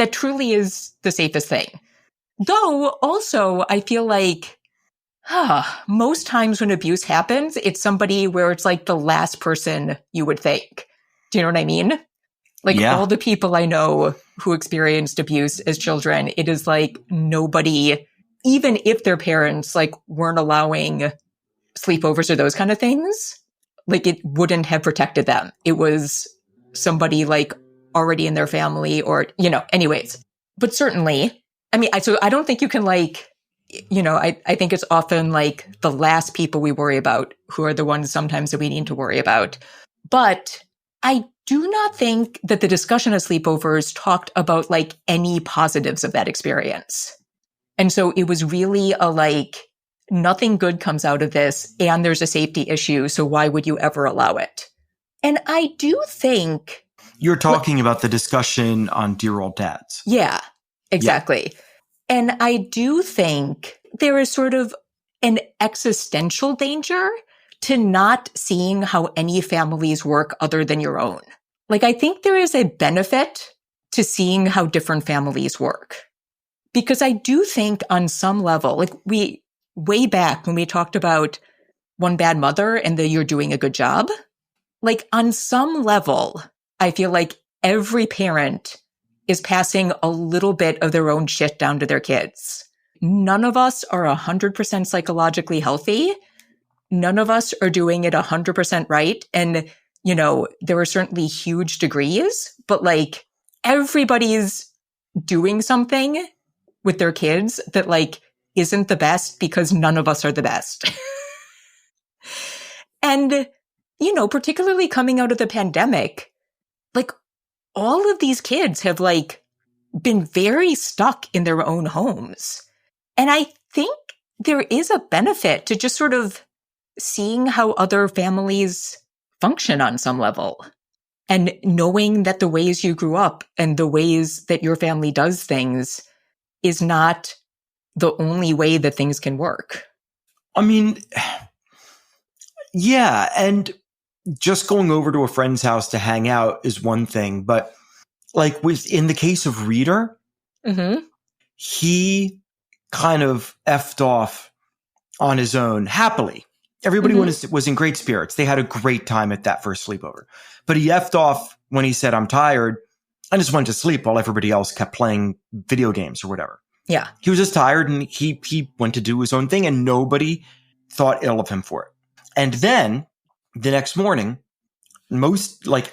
that truly is the safest thing. Though also I feel like most times when abuse happens, it's somebody where it's like the last person you would think. Do you know what I mean? Like all the people I know who experienced abuse as children, it is like nobody, even if their parents like weren't allowing sleepovers or those kind of things, like it wouldn't have protected them. It was somebody like already in their family or, anyways. But certainly, I mean, so I don't think you can like, I think it's often like the last people we worry about who are the ones sometimes that we need to worry about. But I do not think that the discussion of sleepovers talked about like any positives of that experience. And so it was really a like, nothing good comes out of this and there's a safety issue. So why would you ever allow it? And I do think you're talking about the discussion on Dear Old Dads. Yeah, exactly. Yeah. And I do think there is sort of an existential danger to not seeing how any families work other than your own. Like, I think there is a benefit to seeing how different families work. Because I do think on some level, like way back when we talked about One Bad Mother and the You're Doing a Good Job, like on some level, I feel like every parent is passing a little bit of their own shit down to their kids. None of us are 100% psychologically healthy. None of us are doing it 100% right. And, there are certainly huge degrees, but like everybody's doing something with their kids that like isn't the best because none of us are the best. And, particularly coming out of the pandemic, like all of these kids have like been very stuck in their own homes. And I think there is a benefit to just sort of seeing how other families function on some level and knowing that the ways you grew up and the ways that your family does things is not the only way that things can work. I mean, yeah. And just going over to a friend's house to hang out is one thing, but like in the case of Reader, he kind of effed off on his own happily. Everybody was in great spirits. They had a great time at that first sleepover. But he effed off when he said, I'm tired. I just went to sleep while everybody else kept playing video games or whatever. Yeah. He was just tired and he went to do his own thing and nobody thought ill of him for it. And then the next morning,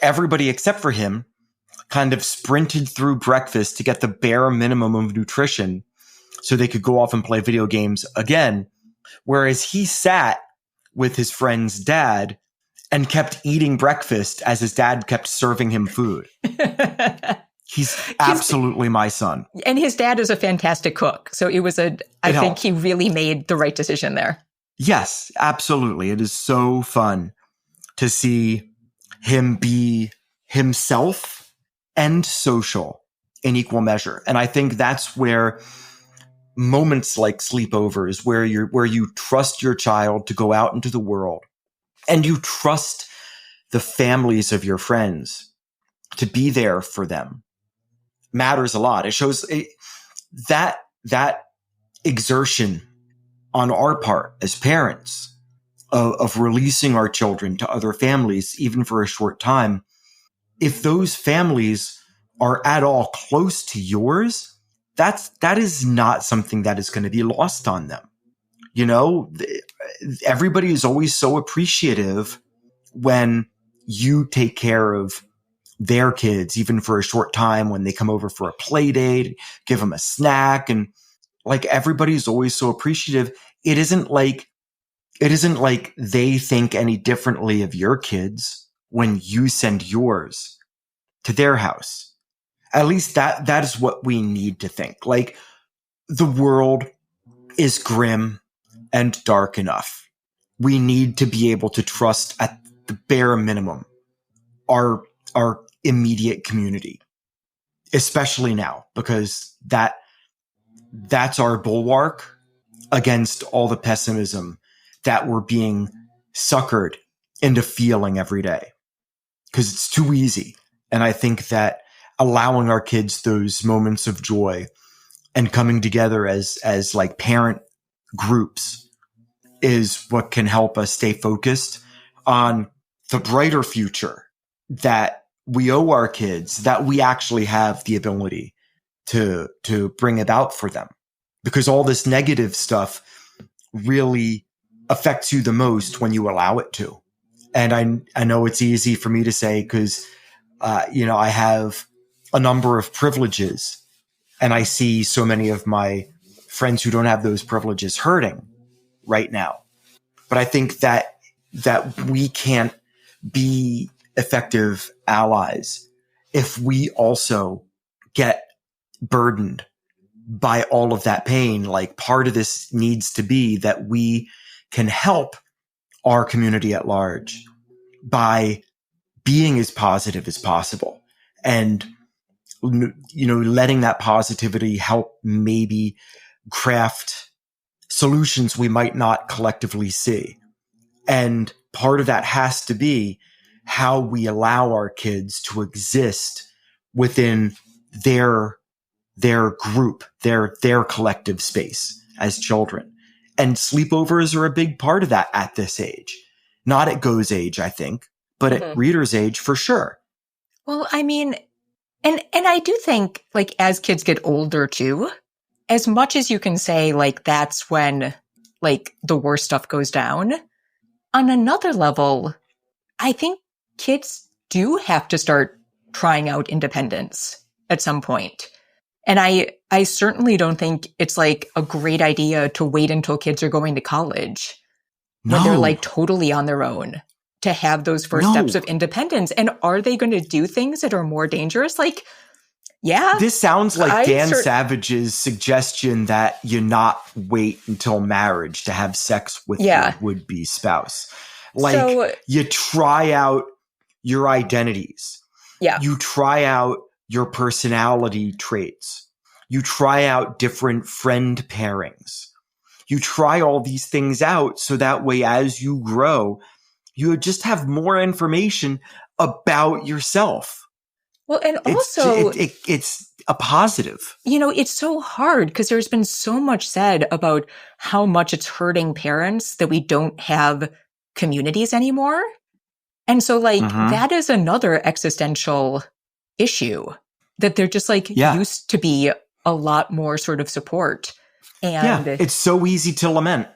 everybody except for him kind of sprinted through breakfast to get the bare minimum of nutrition so they could go off and play video games again. Whereas he sat with his friend's dad and kept eating breakfast as his dad kept serving him food. He's absolutely my son. And his dad is a fantastic cook. So I think he really made the right decision there. Yes, absolutely. It is so fun to see him be himself and social in equal measure. And I think that's where moments like sleepovers, where you trust your child to go out into the world and you trust the families of your friends to be there for them, matters a lot. It shows that exertion on our part as parents of releasing our children to other families, even for a short time. If those families are at all close to yours, that is not something that is going to be lost on them. Everybody is always so appreciative when you take care of their kids, even for a short time, when they come over for a play date, give them a snack. And like, everybody's always so appreciative. It isn't like they think any differently of your kids when you send yours to their house. At least that is what we need to think. Like, the world is grim and dark enough. We need to be able to trust at the bare minimum our immediate community, especially now, because that's our bulwark against all the pessimism that we're being suckered into feeling every day, because it's too easy. And I think that allowing our kids those moments of joy and coming together as like parent groups is what can help us stay focused on the brighter future that we owe our kids, that we actually have the ability to bring about for them. Because all this negative stuff really affects you the most when you allow it to. And I know it's easy for me to say because, I have a number of privileges and I see so many of my friends who don't have those privileges hurting right now. But I think that we can't be effective allies if we also get burdened by all of that pain. Like, part of this needs to be that we can help our community at large by being as positive as possible and, letting that positivity help maybe craft solutions we might not collectively see. And part of that has to be how we allow our kids to exist within their group, their collective space as children. And sleepovers are a big part of that at this age. Not at Go's age, I think, but at Reader's age for sure. Well, I mean, and I do think, like, as kids get older too, as much as you can say, like, that's when, like, the worst stuff goes down, on another level, I think kids do have to start trying out independence at some point. And I certainly don't think it's, like, a great idea to wait until kids are going to college when they're, like, totally on their own to have those first steps of independence. And are they going to do things that are more dangerous? Like, yeah. This sounds like Dan Savage's suggestion that you not wait until marriage to have sex with your would-be spouse. Like, you try out your identities. Yeah. You try out your personality traits. You try out different friend pairings. You try all these things out so that way, as you grow, you just have more information about yourself. Well, and also it's a positive. It's so hard because there's been so much said about how much it's hurting parents that we don't have communities anymore. And so, like, that is another existential issue, that they're just, like, used to be a lot more sort of support. And it's so easy to lament.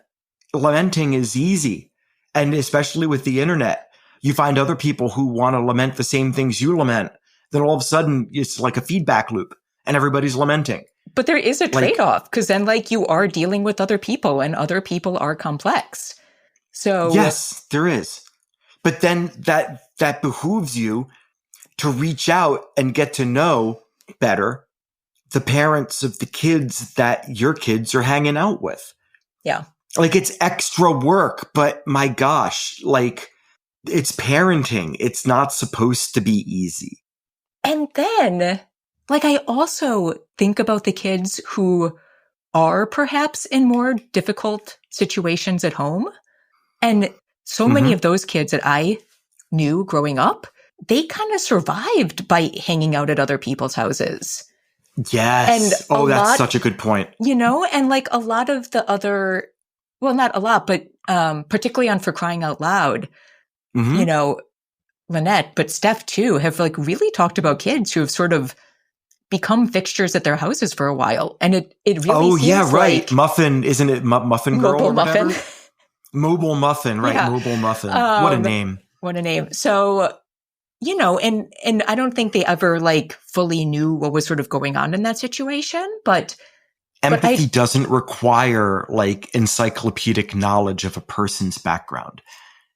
Lamenting is easy. And especially with the internet, you find other people who want to lament the same things you lament. Then all of a sudden, it's like a feedback loop and everybody's lamenting. But there is a trade-off, because then, like, you are dealing with other people and other people are complex. So yes, there is. But then that behooves you to reach out and get to know better the parents of the kids that your kids are hanging out with. Yeah. Like, it's extra work, but my gosh, like, it's parenting. It's not supposed to be easy. And then, like, I also think about the kids who are perhaps in more difficult situations at home. And so many of those kids that I knew growing up, they kind of survived by hanging out at other people's houses. Yes. And that's such a good point. And, like, a lot of the other, well, not a lot, but particularly on For Crying Out Loud, Lynette, but Steph too, have, like, really talked about kids who have sort of become fixtures at their houses for a while. And it really seems right. like Muffin, isn't it Muffin Girl? Mobile Muffin. Mobile Muffin, right. Yeah. Mobile Muffin. What a name. What a name. So, and I don't think they ever, like, fully knew what was sort of going on in that situation, but empathy doesn't require, like, encyclopedic knowledge of a person's background.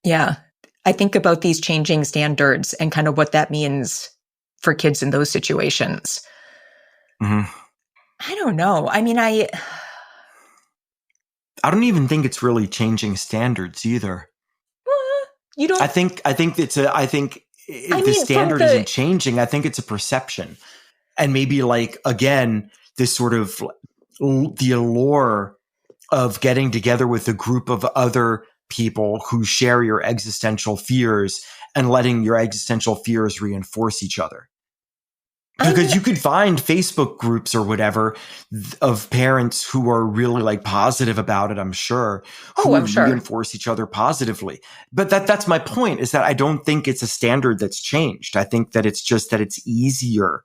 Yeah. I think about these changing standards and kind of what that means for kids in those situations. I don't know. I mean, I don't even think it's really changing standards either. You don't. I think the standard isn't changing. I think it's a perception, and maybe, like, again, this sort of the allure of getting together with a group of other people who share your existential fears and letting your existential fears reinforce each other. Because you could find Facebook groups or whatever of parents who are really like positive about it, I'm sure, who I'm sure. reinforce each other positively. But that's my point, is that I don't think it's a standard that's changed. I think that it's just that it's easier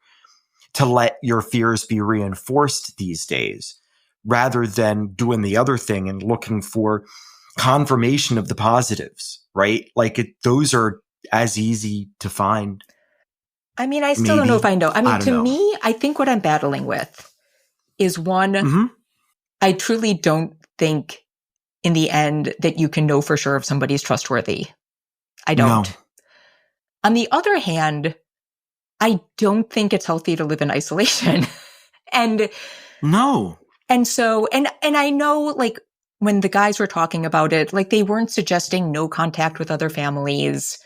to let your fears be reinforced these days rather than doing the other thing and looking for confirmation of the positives, right? Like those are as easy to find. I mean, I still don't know if I know. I mean, to me, I think what I'm battling with is one, I truly don't think in the end that you can know for sure if somebody's trustworthy. I don't. No. On the other hand, I don't think it's healthy to live in isolation. And no. And so, and I know, like, when the guys were talking about it, like, they weren't suggesting no contact with other families.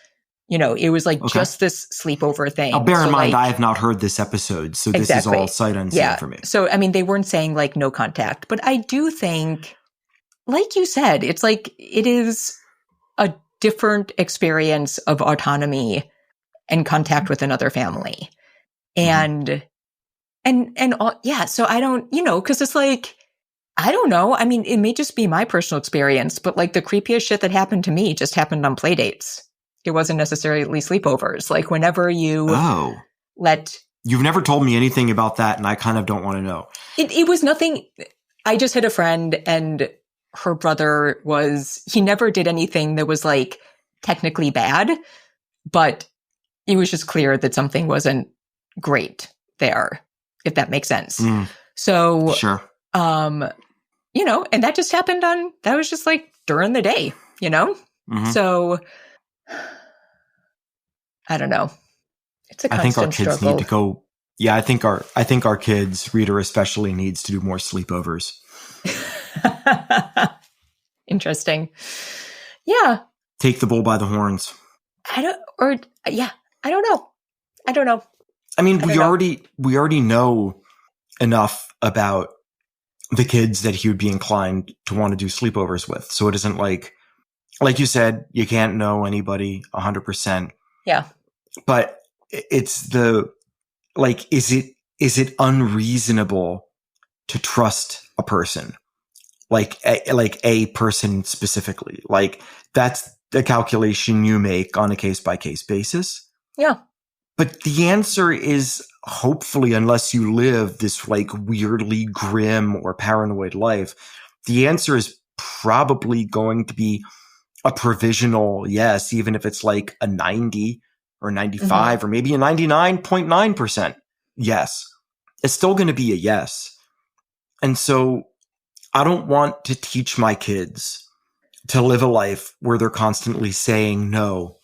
You know, it was like just this sleepover thing. Now, bear in mind, I have not heard this episode, so this is all sight unseen for me. So, I mean, they weren't saying like no contact, but I do think, like you said, it's like it is a different experience of autonomy and contact with another family. And so I don't, because it's like, I don't know. I mean, it may just be my personal experience, but like the creepiest shit that happened to me just happened on play dates. It wasn't necessarily sleepovers. Like whenever you You've never told me anything about that, and I kind of don't want to know. It was nothing. I just had a friend, and her brother he never did anything that was like technically bad, but it was just clear that something wasn't great there, if that makes sense. So, sure. And that just happened that was just like during the day, So I don't know. It's a constant I think our kids struggle. need to go. Yeah, I think our kids, Reader especially, needs to do more sleepovers. Interesting. Yeah. Take the bull by the horns. I don't know. I mean, we already know enough about the kids that he would be inclined to want to do sleepovers with. So it isn't like you said, you can't know anybody 100%. Yeah. But it's is it unreasonable to trust a person? Like a person specifically? Like that's the calculation you make on a case by case basis. Yeah. But the answer is, hopefully, unless you live this like weirdly grim or paranoid life, the answer is probably going to be a provisional yes, even if it's like a 90 or 95 or maybe a 99.9% yes. It's still going to be a yes. And so I don't want to teach my kids to live a life where they're constantly saying no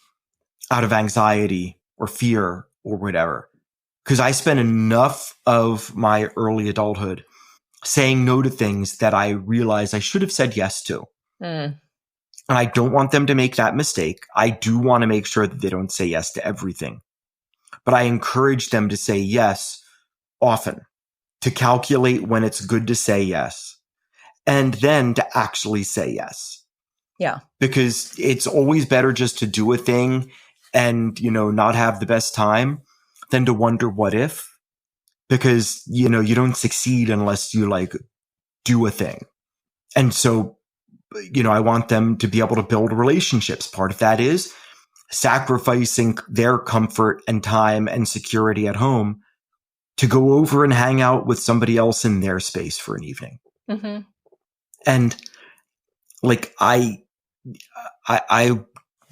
out of anxiety or fear or whatever. Because I spent enough of my early adulthood saying no to things that I realized I should have said yes to. And I don't want them to make that mistake. I do want to make sure that they don't say yes to everything. But I encourage them to say yes often, to calculate when it's good to say yes, and then to actually say yes. Yeah. Because it's always better just to do a thing and, not have the best time than to wonder what if, because, you don't succeed unless you like do a thing. And so, I want them to be able to build relationships. Part of that is sacrificing their comfort and time and security at home to go over and hang out with somebody else in their space for an evening. Mm-hmm. And like, I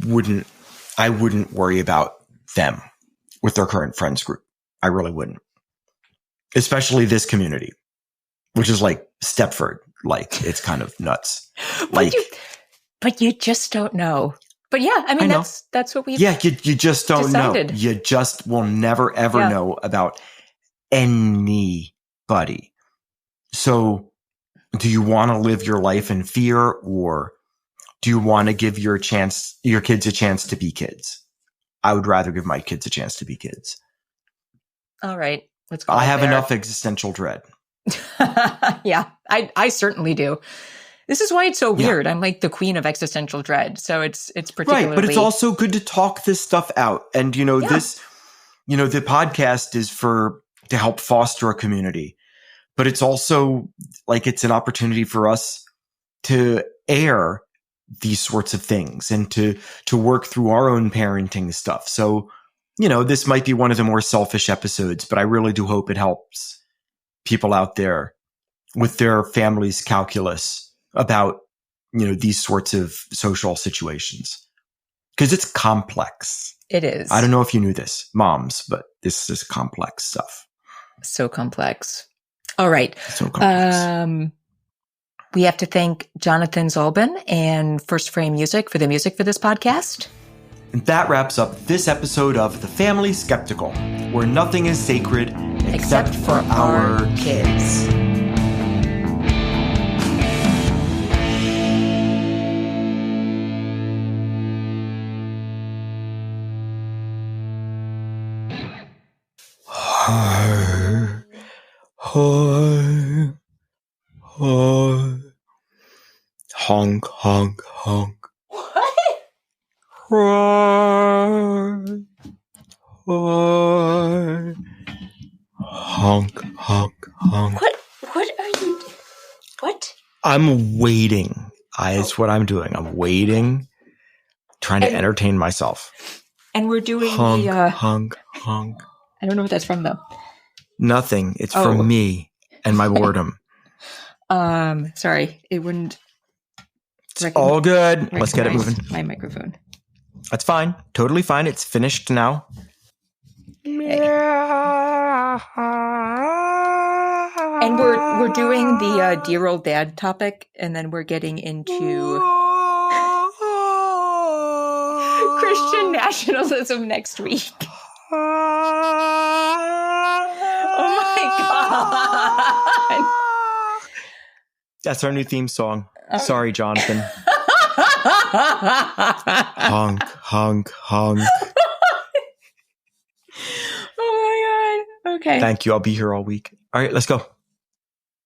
wouldn't worry about them with their current friends group. I really wouldn't. Especially this community, which is like Stepford. Like, it's kind of nuts. But you just don't know. But yeah, I mean, that's what we've you just don't decided. know. You just will never, ever know about anybody. So do you want to live your life in fear, or do you want to give your kids a chance to be kids? I would rather give my kids a chance to be kids. All right. Let's go. I have enough existential dread. Yeah, I certainly do. This is why it's so weird. I'm like the queen of existential dread. So it's particularly right, but it's also good to talk this stuff out. And the podcast is to help foster a community, but it's also like it's an opportunity for us to air these sorts of things and to work through our own parenting stuff. So, this might be one of the more selfish episodes, but I really do hope it helps people out there with their family's calculus about, these sorts of social situations. Because it's complex. It is. I don't know if you knew this, moms, but this is complex stuff. So complex. All right. So complex. We have to thank Jonathan Zolbin and First Frame Music for the music for this podcast. And that wraps up this episode of The Family Skeptical, where nothing is sacred except for our kids. Honk, honk, honk. What? Honk, honk, honk. What are you? What? I'm waiting. That's what I'm doing. I'm waiting, trying to entertain myself. And we're doing honk, the honk, honk. I don't know what that's from though. Nothing. It's from me and my boredom. Sorry, it wouldn't. It's all good. Let's get it moving. My microphone. That's fine. Totally fine. It's finished now. Okay. And we're doing the dear old dad topic, and then we're getting into Christian nationalism next week. Oh my God. That's our new theme song. Sorry, Jonathan. Honk, honk, honk. Oh my God. Okay. Thank you. I'll be here all week. All right, let's go.